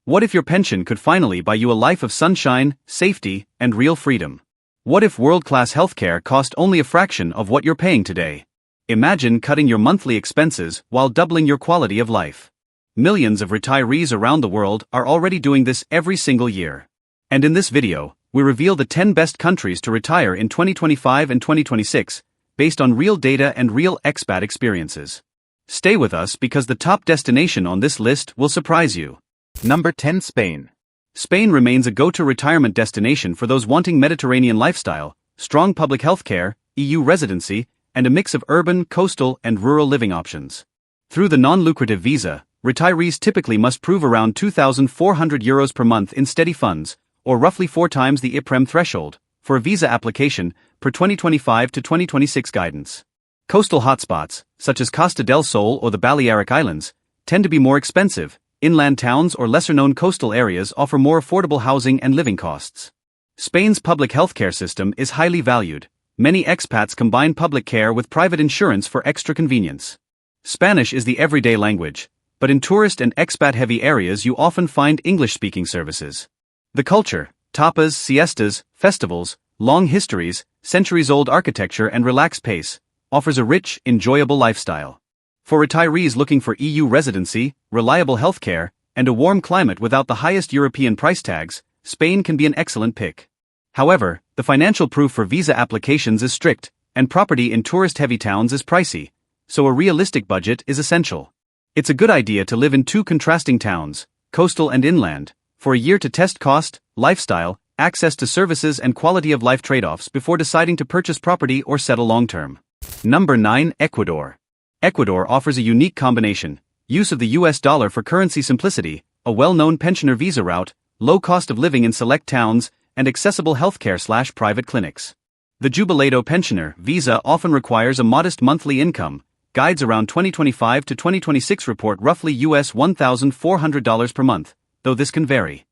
What if your pension could finally buy you a life of sunshine, safety, and real freedom? What if world-class healthcare cost only a fraction of what you're paying today? Imagine cutting your monthly expenses while doubling your quality of life. Millions of retirees around the world are already doing this every single year. And in this video, we reveal the 10 best countries to retire in 2025 and 2026, based on real data and real expat experiences. Stay with us because the top destination on this list will surprise you. Number 10. Spain. Spain remains a go-to retirement destination for those wanting Mediterranean lifestyle, strong public healthcare, EU residency, and a mix of urban, coastal, and rural living options. Through the non-lucrative visa, retirees typically must prove around €2,400 per month in steady funds, or roughly 4 times the IPREM threshold, for a visa application, per 2025 to 2026 guidance. Coastal hotspots, such as Costa del Sol or the Balearic Islands, tend to be more expensive. Inland towns or lesser-known coastal areas offer more affordable housing and living costs. Spain's public healthcare system is highly valued. Many expats combine public care with private insurance for extra convenience. Spanish is the everyday language, but in tourist and expat-heavy areas you often find English-speaking services. The culture, tapas, siestas, festivals, long histories, centuries-old architecture and relaxed pace, offers a rich, enjoyable lifestyle. For retirees looking for EU residency, reliable healthcare, and a warm climate without the highest European price tags, Spain can be an excellent pick. However, the financial proof for visa applications is strict, and property in tourist-heavy towns is pricey, so a realistic budget is essential. It's a good idea to live in 2 contrasting towns, coastal and inland, for a year to test cost, lifestyle, access to services and quality of life trade-offs before deciding to purchase property or settle long-term. Number 9. Ecuador. Ecuador offers a unique combination: use of the US dollar for currency simplicity, a well-known pensioner visa route, low cost of living in select towns, and accessible healthcare/private clinics. The Jubilado pensioner visa often requires a modest monthly income. Guides around 2025 to 2026 report roughly US $1,400 per month, though this can vary.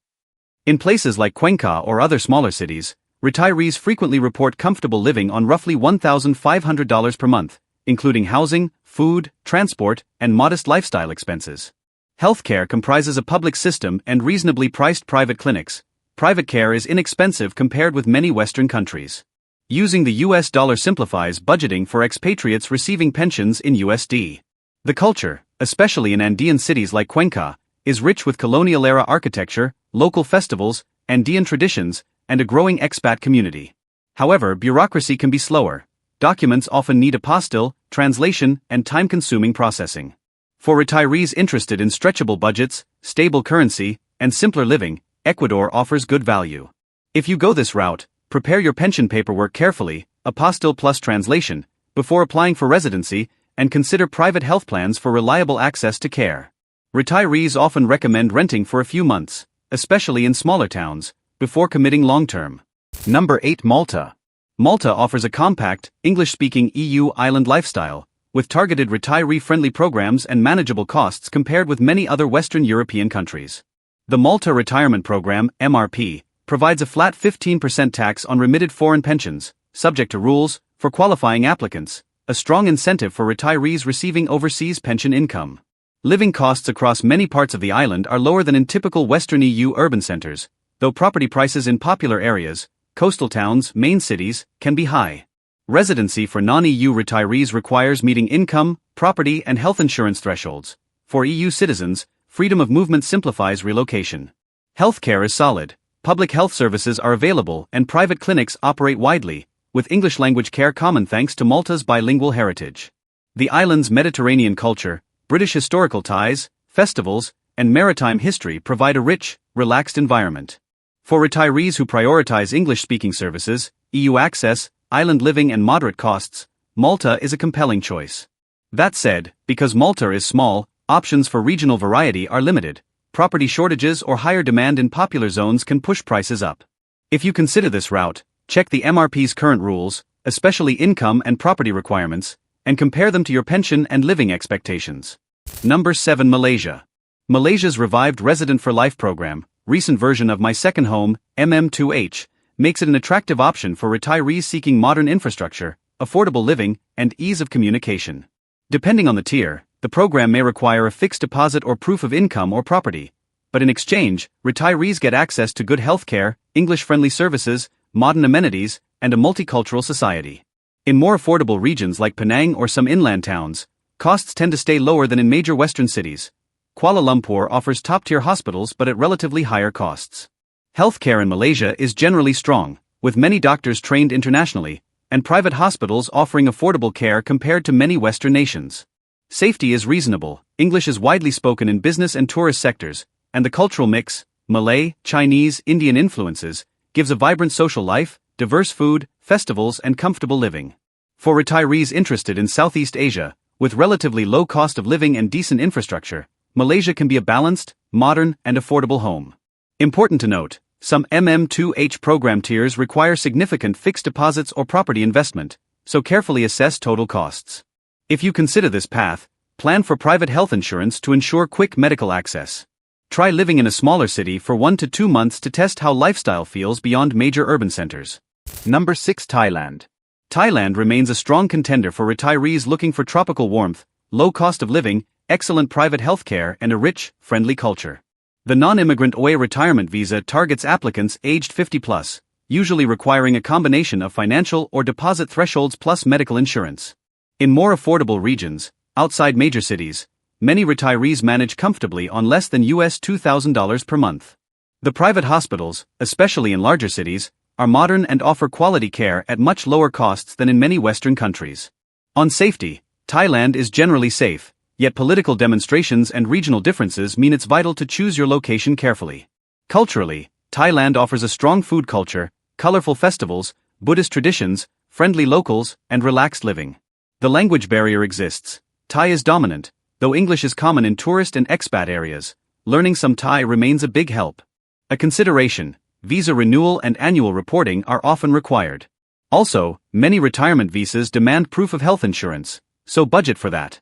In places like Cuenca or other smaller cities, retirees frequently report comfortable living on roughly $1,500 per month, including housing, food, transport, and modest lifestyle expenses. Healthcare comprises a public system and reasonably priced private clinics. Private care is inexpensive compared with many Western countries. Using the US dollar simplifies budgeting for expatriates receiving pensions in USD. The culture, especially in Andean cities like Cuenca, is rich with colonial-era architecture, local festivals, Andean traditions, and a growing expat community. However, bureaucracy can be slower. Documents often need apostille, translation, and time-consuming processing. For retirees interested in stretchable budgets, stable currency, and simpler living, Ecuador offers good value. If you go this route, prepare your pension paperwork carefully, apostille plus translation, before applying for residency, and consider private health plans for reliable access to care. Retirees often recommend renting for a few months, especially in smaller towns, before committing long-term. Number 8. Malta. Malta offers a compact, English-speaking EU island lifestyle, with targeted retiree-friendly programs and manageable costs compared with many other Western European countries. The Malta Retirement Program, MRP, provides a flat 15% tax on remitted foreign pensions, subject to rules, for qualifying applicants, a strong incentive for retirees receiving overseas pension income. Living costs across many parts of the island are lower than in typical Western EU urban centers, though property prices in popular areas, coastal towns, main cities, can be high. Residency for non-EU retirees requires meeting income, property, and health insurance thresholds. For EU citizens, freedom of movement simplifies relocation. Healthcare is solid. Public health services are available and private clinics operate widely, with English language care common thanks to Malta's bilingual heritage. The island's Mediterranean culture, British historical ties, festivals, and maritime history provide a rich, relaxed environment. For retirees who prioritize English-speaking services, EU access, island living and moderate costs, Malta is a compelling choice. That said, because Malta is small, options for regional variety are limited. Property shortages or higher demand in popular zones can push prices up. If you consider this route, check the MRP's current rules, especially income and property requirements, and compare them to your pension and living expectations. Number 7. Malaysia. Malaysia's revived Resident for Life program, recent version of My Second Home, MM2H, makes it an attractive option for retirees seeking modern infrastructure, affordable living, and ease of communication. Depending on the tier, the program may require a fixed deposit or proof of income or property, but in exchange, retirees get access to good healthcare, English-friendly services, modern amenities, and a multicultural society. In more affordable regions like Penang or some inland towns, costs tend to stay lower than in major Western cities. Kuala Lumpur offers top-tier hospitals but at relatively higher costs. Healthcare in Malaysia is generally strong, with many doctors trained internationally, and private hospitals offering affordable care compared to many Western nations. Safety is reasonable, English is widely spoken in business and tourist sectors, and the cultural mix, Malay, Chinese, Indian influences, gives a vibrant social life, diverse food, festivals, and comfortable living. For retirees interested in Southeast Asia, with relatively low cost of living and decent infrastructure, Malaysia can be a balanced, modern, and affordable home. Important to note, some MM2H program tiers require significant fixed deposits or property investment, so carefully assess total costs. If you consider this path, plan for private health insurance to ensure quick medical access. Try living in a smaller city for 1 to 2 months to test how lifestyle feels beyond major urban centers. Number 6. Thailand. Thailand remains a strong contender for retirees looking for tropical warmth, low cost of living, excellent private healthcare, and a rich, friendly culture. The non-immigrant OA retirement visa targets applicants aged 50+, usually requiring a combination of financial or deposit thresholds plus medical insurance. In more affordable regions, outside major cities, many retirees manage comfortably on less than US $2,000 per month. The private hospitals, especially in larger cities, are modern and offer quality care at much lower costs than in many Western countries. On safety, Thailand is generally safe, yet political demonstrations and regional differences mean it's vital to choose your location carefully. Culturally, Thailand offers a strong food culture, colorful festivals, Buddhist traditions, friendly locals, and relaxed living. The language barrier exists. Thai is dominant, though English is common in tourist and expat areas. Learning some Thai remains a big help. A consideration: visa renewal and annual reporting are often required. Also, many retirement visas demand proof of health insurance, so budget for that.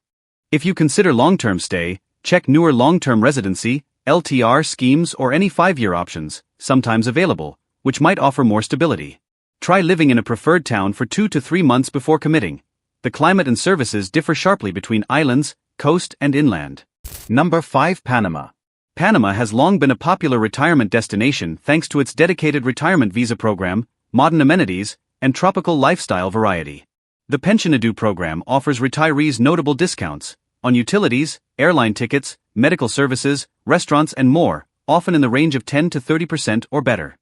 If you consider long-term stay, check newer long-term residency, LTR schemes or any 5-year options, sometimes available, which might offer more stability. Try living in a preferred town for 2 to 3 months before committing. The climate and services differ sharply between islands, coast, and inland. Number 5. Panama. Panama has long been a popular retirement destination thanks to its dedicated retirement visa program, modern amenities, and tropical lifestyle variety. The Pensionado program offers retirees notable discounts on utilities, airline tickets, medical services, restaurants, and more, often in the range of 10 to 30% or better.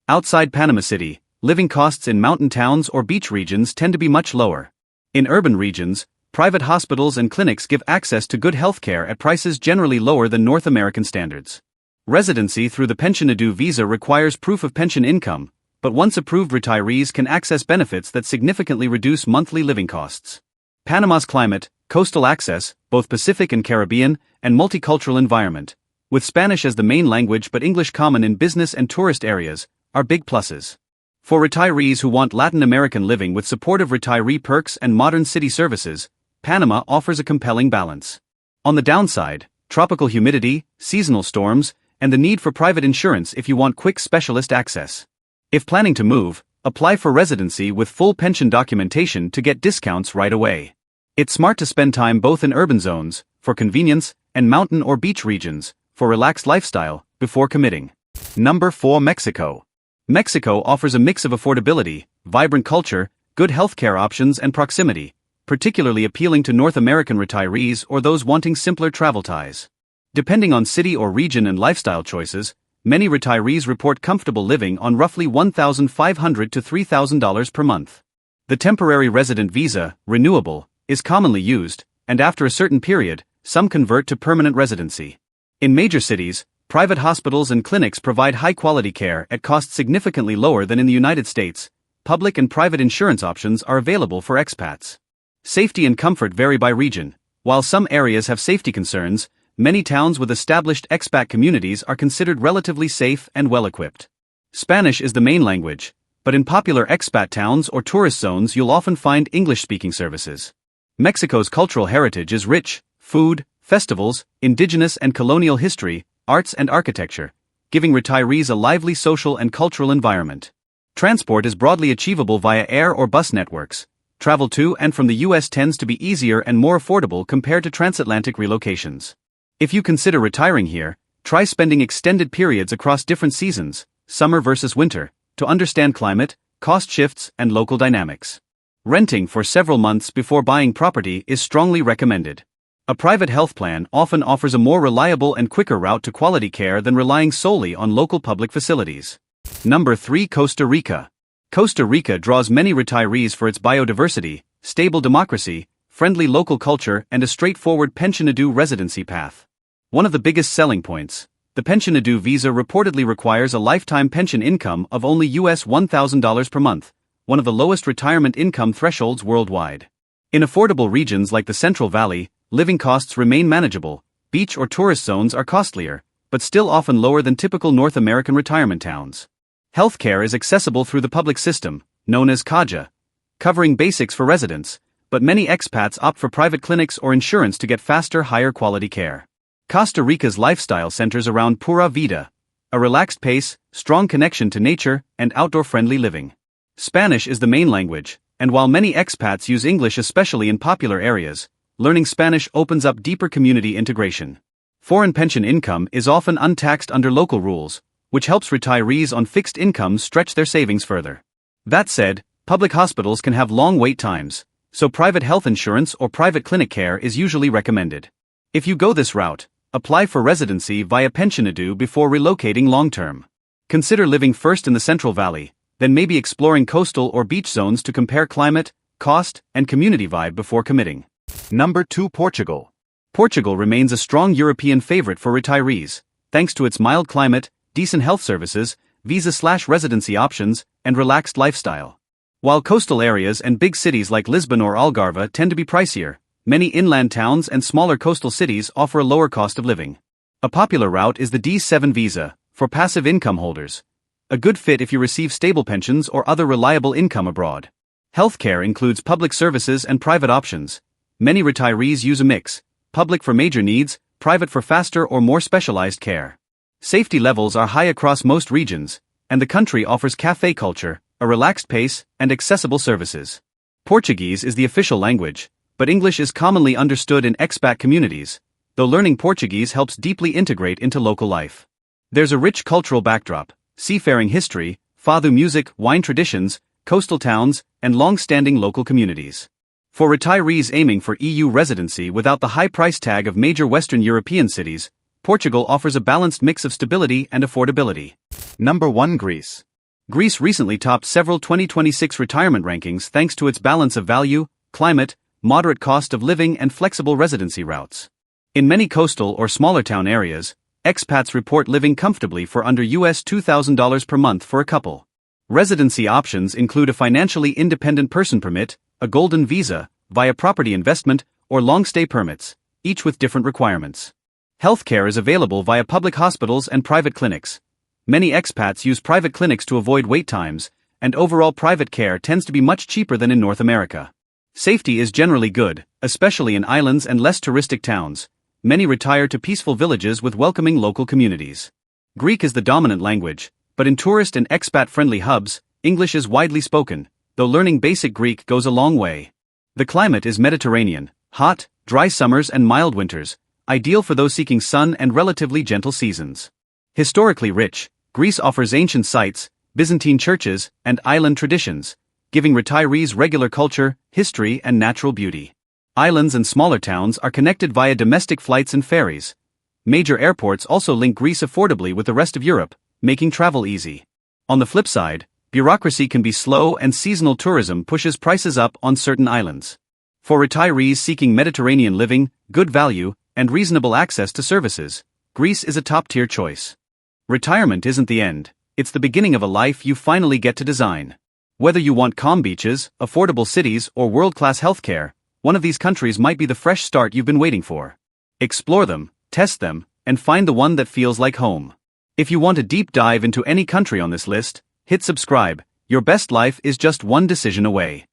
Outside Panama City, living costs in mountain towns or beach regions tend to be much lower. In urban regions, private hospitals and clinics give access to good healthcare at prices generally lower than North American standards. Residency through the Pensionado visa requires proof of pension income, but once approved, retirees can access benefits that significantly reduce monthly living costs. Panama's climate, coastal access, both Pacific and Caribbean, and multicultural environment, with Spanish as the main language but English common in business and tourist areas, are big pluses. For retirees who want Latin American living with supportive retiree perks and modern city services, Panama offers a compelling balance. On the downside, tropical humidity, seasonal storms, and the need for private insurance if you want quick specialist access. If planning to move, apply for residency with full pension documentation to get discounts right away. It's smart to spend time both in urban zones, for convenience, and mountain or beach regions, for relaxed lifestyle, before committing. Number 4. Mexico. Mexico offers a mix of affordability, vibrant culture, good healthcare options, and proximity, particularly appealing to North American retirees or those wanting simpler travel ties. Depending on city or region and lifestyle choices, many retirees report comfortable living on roughly $1,500 to $3,000 per month. The temporary resident visa, renewable, is commonly used, and after a certain period, some convert to permanent residency. In major cities, private hospitals and clinics provide high-quality care at costs significantly lower than in the United States. Public and private insurance options are available for expats. Safety and comfort vary by region. While some areas have safety concerns, many towns with established expat communities are considered relatively safe and well-equipped. Spanish is the main language, but in popular expat towns or tourist zones you'll often find English-speaking services. Mexico's cultural heritage is rich: food, festivals, indigenous and colonial history, arts and architecture, giving retirees a lively social and cultural environment. Transport is broadly achievable via air or bus networks. Travel to and from the US tends to be easier and more affordable compared to transatlantic relocations. If you consider retiring here, Try spending extended periods across different seasons, summer versus winter, to understand climate, cost shifts, and local dynamics. Renting for several months before buying property is strongly recommended. A private health plan often offers a more reliable and quicker route to quality care than relying solely on local public facilities. Number 3. Costa Rica. Costa Rica draws many retirees for its biodiversity, stable democracy, friendly local culture, and a straightforward pension-a-due residency path. One of the biggest selling points, the pension-a-due visa reportedly requires a lifetime pension income of only US $1,000 per month, one of the lowest retirement income thresholds worldwide. In affordable regions like the Central Valley, living costs remain manageable. Beach or tourist zones are costlier, but still often lower than typical North American retirement towns. Healthcare is accessible through the public system, known as CAJA, covering basics for residents, but many expats opt for private clinics or insurance to get faster, higher quality care. Costa Rica's lifestyle centers around pura vida, a relaxed pace, strong connection to nature, and outdoor-friendly living. Spanish is the main language, and while many expats use English especially in popular areas, learning Spanish opens up deeper community integration. Foreign pension income is often untaxed under local rules, which helps retirees on fixed incomes stretch their savings further. That said, public hospitals can have long wait times, so private health insurance or private clinic care is usually recommended. If you go this route, apply for residency via pension-a-due before relocating long-term. Consider living first in the Central Valley, then maybe exploring coastal or beach zones to compare climate, cost, and community vibe before committing. Number 2. Portugal. Portugal remains a strong European favorite for retirees, thanks to its mild climate, decent health services, visa/residency options, and relaxed lifestyle. While coastal areas and big cities like Lisbon or Algarve tend to be pricier, many inland towns and smaller coastal cities offer a lower cost of living. A popular route is the D7 visa, for passive income holders, a good fit if you receive stable pensions or other reliable income abroad. Healthcare includes public services and private options. Many retirees use a mix, public for major needs, private for faster or more specialized care. Safety levels are high across most regions, and the country offers café culture, a relaxed pace, and accessible services. Portuguese is the official language, but English is commonly understood in expat communities, though learning Portuguese helps deeply integrate into local life. There's a rich cultural backdrop, seafaring history, fado music, wine traditions, coastal towns, and long-standing local communities. For retirees aiming for EU residency without the high price tag of major Western European cities, Portugal offers a balanced mix of stability and affordability. Number 1. Greece. Greece recently topped several 2026 retirement rankings thanks to its balance of value, climate, moderate cost of living, and flexible residency routes. In many coastal or smaller town areas, expats report living comfortably for under US $2,000 per month for a couple. Residency options include a financially independent person permit, a golden visa, via property investment, or long-stay permits, each with different requirements. Healthcare is available via public hospitals and private clinics. Many expats use private clinics to avoid wait times, and overall private care tends to be much cheaper than in North America. Safety is generally good, especially in islands and less touristic towns. Many retire to peaceful villages with welcoming local communities. Greek is the dominant language, but in tourist and expat-friendly hubs, English is widely spoken, though learning basic Greek goes a long way. The climate is Mediterranean, hot, dry summers and mild winters, ideal for those seeking sun and relatively gentle seasons. Historically rich, Greece offers ancient sites, Byzantine churches, and island traditions, giving retirees regular culture, history, and natural beauty. Islands and smaller towns are connected via domestic flights and ferries. Major airports also link Greece affordably with the rest of Europe, making travel easy. On the flip side, bureaucracy can be slow and seasonal tourism pushes prices up on certain islands. For retirees seeking Mediterranean living, good value, and reasonable access to services, Greece is a top-tier choice. Retirement isn't the end, it's the beginning of a life you finally get to design. Whether you want calm beaches, affordable cities, or world-class healthcare, one of these countries might be the fresh start you've been waiting for. Explore them, test them, and find the one that feels like home. If you want a deep dive into any country on this list, hit subscribe. Your best life is just one decision away.